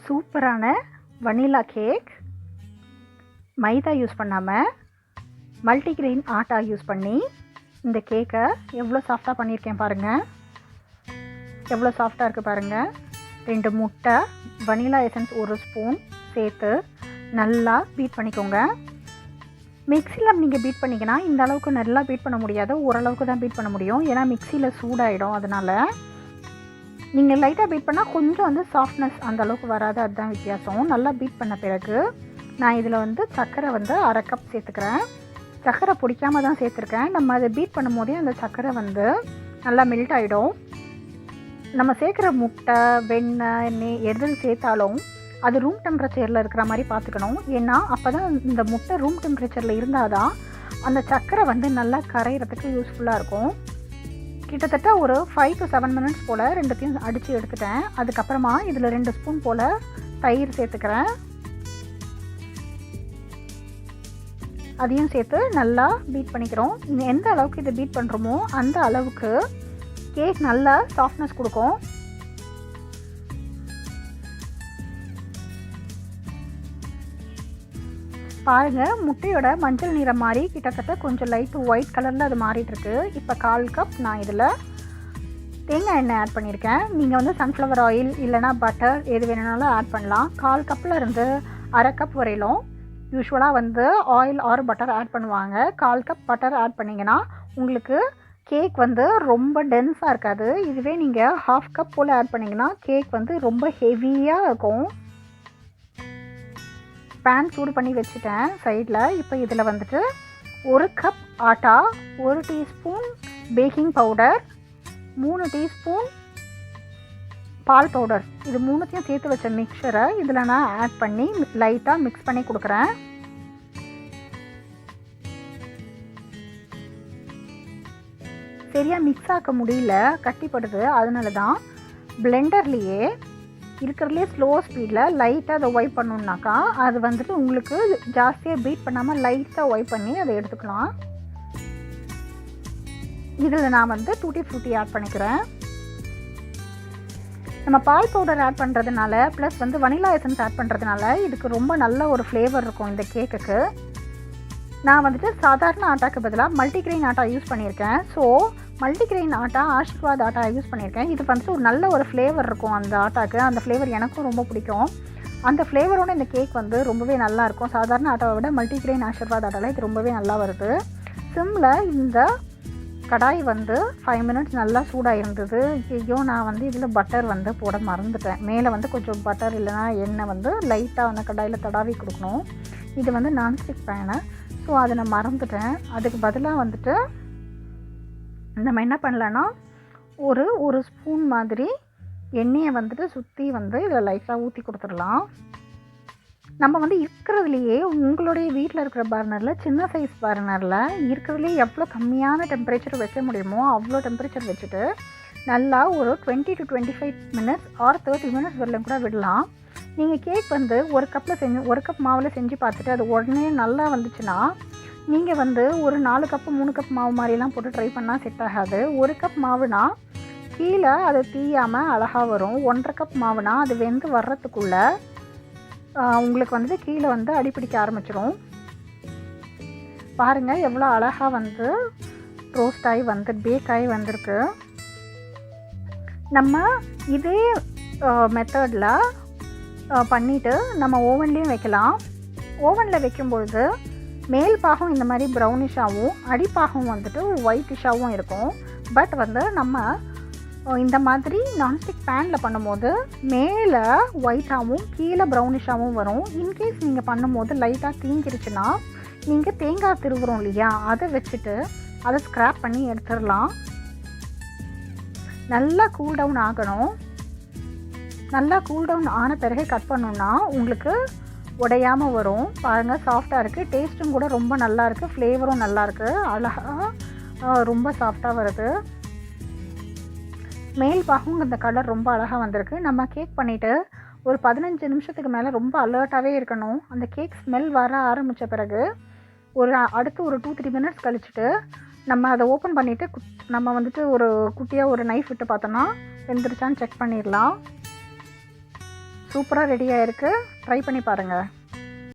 சூப்பரான vanilla cake மைதா use பண்ணாமல் multigrain atta use பண்ணி இந்த கேக்கை எவ்வளோ சாஃப்டாக பண்ணியிருக்கேன் பாருங்கள். எவ்வளோ சாஃப்டாக இருக்குது பாருங்கள். 2 முட்டை, வனிலா எசன்ஸ் 1 ஸ்பூன் சேர்த்து நல்லா பீட் பண்ணிக்கோங்க. மிக்சியில் நீங்கள் பீட் பண்ணிங்கன்னா இந்த அளவுக்கு நல்லா பீட் பண்ண முடியாது, ஓரளவுக்கு தான் பீட் பண்ண முடியும். ஏன்னா மிக்சியில் சூடாகிடும். அதனால் நீங்கள் லைட்டாக பீட் பண்ணால் கொஞ்சம் வந்து சாஃப்ட்னஸ் அந்த அளவுக்கு வராது, அதுதான் வித்தியாசம். நல்லா பீட் பண்ண பிறகு நான் இதில் வந்து சர்க்கரை வந்து 1/2 கப் சேர்த்துக்கிறேன். சர்க்கரை பிடிக்காமல் தான் சேர்த்துருக்கேன். நம்ம அதை பீட் பண்ணும் போதே அந்த சர்க்கரை வந்து நல்லா மெல்ட் ஆகிடும். நம்ம சேர்க்குற முட்டை, வெண்ணெய், எண்ணெய் எது சேர்த்தாலும் அது ரூம் டெம்பரேச்சரில் இருக்கிற மாதிரி பார்த்துக்கணும். ஏன்னா அப்போ தான் இந்த முட்டை ரூம் டெம்பரேச்சரில் இருந்தால் தான் அந்த சர்க்கரை வந்து நல்லா கரையிறதுக்கு யூஸ்ஃபுல்லாக இருக்கும். கிட்டத்தட்ட ஒரு 5 to 7 மினிட்ஸ் போல் ரெண்டுத்தையும் அடித்து எடுத்துட்டேன். அதுக்கப்புறமா இதில் 2 ஸ்பூன் போல் தயிர் சேர்த்துக்கிறேன். அதையும் சேர்த்து நல்லா பீட் பண்ணிக்கிறோம். எந்த அளவுக்கு இதை பீட் பண்ணுறோமோ அந்த அளவுக்கு கேக் நல்லா சாஃப்ட்னஸ் கொடுக்கும். பாருங்கள், முட்டையோட மஞ்சள் நிறம் மாதிரி கிட்டத்தட்ட கொஞ்சம் லைட் ஒயிட் கலரில் அது மாறிட்டுருக்கு. இப்போ 1/4 கப் நான் இதில் தேங்காய் எண்ணெய் ஆட் பண்ணியிருக்கேன். நீங்கள் வந்து சன்ஃப்ளவர் ஆயில் இல்லைனா பட்டர் எது வேணுனாலும் ஆட் பண்ணலாம். 1/4 கப்பில் இருந்து 1/2 கப் வரையிலும் யூஸ்வலாக வந்து ஆயில் ஆர் பட்டர் ஆட் பண்ணுவாங்க. 1/4 கப் பட்டர் ஆட் பண்ணிங்கன்னா உங்களுக்கு கேக் வந்து ரொம்ப டென்ஸாக இருக்காது. இதுவே நீங்கள் 1/2 கப் போல் ஆட் பண்ணிங்கன்னா கேக் வந்து ரொம்ப ஹெவியாக இருக்கும். பேன் சூடு பண்ணி வச்சுட்டேன் சைடில். இப்போ இதில் வந்துட்டு 1 cup atta, 1 teaspoon baking powder, 3 teaspoon பால் பவுடர், இது 3த்தையும் சேர்த்து வச்ச மிக்சரை இதில் நான் ஆட் பண்ணி லைட்டாக மிக்ஸ் பண்ணி கொடுக்குறேன். சரியாக மிக்ஸ் ஆக்க முடியல, கட்டிப்படுது. அதனால தான் பிளெண்டர்லேயே இருக்கிறதுலே ஸ்லோ ஸ்பீடில் லைட்டாக அதை ஒய்ப் பண்ணணுன்னாக்கா அது வந்துட்டு உங்களுக்கு ஜாஸ்தியாக பீட் பண்ணாமல் லைட்டாக ஒய்ப் பண்ணி அதை எடுத்துக்கலாம். இதில் நான் வந்து டூட்டி ஃப்ரூட்டி ஆட் பண்ணிக்கிறேன். நம்ம பால் பவுடர் ஆட் பண்ணுறதுனால ப்ளஸ் வந்து வனிலா எசன்ஸ் ஆட் பண்ணுறதுனால இதுக்கு ரொம்ப நல்ல ஒரு ஃப்ளேவர் இருக்கும் இந்த கேக்குக்கு. நான் வந்துட்டு சாதாரண ஆட்டாக்கு பதிலாக மல்டிகிரெயின் ஆட்டா யூஸ் பண்ணியிருக்கேன். So multigrain atta, Aashirvaad atta use பண்ணியிருக்கேன். இது வந்துட்டு ஒரு நல்ல ஒரு ஃப்ளேவர் இருக்கும் அந்த ஆட்டாக்கு. அந்த ஃப்ளேவர் எனக்கும் ரொம்ப பிடிக்கும். அந்த ஃப்ளேவரோட இந்த கேக் வந்து ரொம்பவே நல்லாயிருக்கும். சாதாரண ஆட்டாவை விட மல்டிகிரெயின் ஆஷிர்வாத் ஆட்டாவில் இது ரொம்பவே நல்லா வருது. சிம்மில் இந்த கடாய் வந்து 5 மினிட்ஸ் நல்லா சூடாக இருந்தது. ஐயோ, நான் வந்து இதில் பட்டர் வந்து போட மறந்துட்டேன். மேலே வந்து கொஞ்சம் பட்டர் இல்லைனா எண்ணெய் வந்து லைட்டாக அந்த கடாயில் தடாவி கொடுக்கணும். இது வந்து நான்ஸ்டிக் பேனு, ஸோ அதை நான் மறந்துட்டேன். அதுக்கு பதிலாக வந்துட்டு நம்ம என்ன பண்ணலான்னா ஒரு ஸ்பூன் மாதிரி எண்ணெயை வந்துட்டு சுற்றி வந்து இதில் லைட்டாக ஊற்றி கொடுத்துடலாம். நம்ம வந்து இருக்கிறதுலையே உங்களுடைய வீட்டில் இருக்கிற பர்னரில், சின்ன சைஸ் பர்னரில் இருக்கிறதுலேயே எவ்வளோ கம்மியான டெம்பரேச்சர் வைக்க முடியுமோ அவ்வளோ டெம்பரேச்சர் வச்சுட்டு நல்லா ஒரு 20 to 25 மினிட்ஸ் ஆர் 30 மினிட்ஸ் வரலையும் கூட விடலாம். நீங்கள் கேக் வந்து 1 கப் மாவில் செஞ்சு பார்த்துட்டு அது உடனே நல்லா வந்துச்சுன்னா நீங்கள் வந்து ஒரு 4 கப்பு 3 கப் மாவு மாதிரிலாம் போட்டு ட்ரை பண்ணால் செட் ஆகாது. 1 கப் மாவுனா கீழே அது தீயாமல் அழகாக வரும். 1/2 கப் மாவுனா அது வெந்து வர்றதுக்குள்ளே உங்களுக்கு வந்து கீழே வந்து அடிப்பிடிக்க ஆரம்பிச்சிடும். பாருங்கள் எவ்வளோ அழகாக வந்து ரோஸ்ட் ஆகி வந்து பேக் ஆகி வந்திருக்கு. நம்ம இதே மெத்தடில் பண்ணிவிட்டு நம்ம ஓவன்லேயும் வைக்கலாம். ஓவனில் வைக்கும்பொழுது மேல் பாகம் இந்த மாதிரி ப்ரௌனிஷாகவும் அடிப்பாகம் வந்துட்டு ஒயிட்டிஷாகவும் இருக்கும். பட் வந்து நம்ம இந்த மாதிரி நான்ஸ்டிக் பேனில் பண்ணும்போது மேலே ஒயிட்டாகவும் கீழே ப்ரௌனிஷாகவும் வரும். இன்கேஸ் நீங்கள் பண்ணும்போது லைட்டாக தீங்கிருச்சுன்னா நீங்கள் தேங்காய் திருவுறோம் இல்லையா, அதை வச்சுட்டு அதை ஸ்க்ராப் பண்ணி எடுத்துடலாம். நல்லா கூல் டவுன் ஆகணும். நல்லா கூல் டவுன் ஆன பிறகு கட் பண்ணோன்னா உங்களுக்கு உடையாமல் வரும். பாருங்கள், சாஃப்டாக இருக்குது. டேஸ்ட்டும் கூட ரொம்ப நல்லா இருக்குது. ஃப்ளேவரும் நல்லாயிருக்கு. அழகாக ரொம்ப சாஃப்டாக வருது. மேல் பாகம் இந்த கலர் ரொம்ப அழகாக வந்திருக்கு. நம்ம கேக் பண்ணிவிட்டு ஒரு 15 நிமிஷத்துக்கு மேலே ரொம்ப அலர்ட்டாகவே இருக்கணும். அந்த கேக் ஸ்மெல் வர ஆரம்பித்த பிறகு அடுத்து ஒரு 2-3 மினிட்ஸ் கழிச்சுட்டு நம்ம அதை ஓப்பன் பண்ணிவிட்டு நம்ம வந்துட்டு ஒரு குட்டியாக ஒரு நைஃப் விட்டு பார்த்தோன்னா வெந்துருச்சான்னு செக் பண்ணிடலாம். சூப்பராக ரெடி ஆகிருக்கு. ட்ரை பண்ணி பாருங்கள்.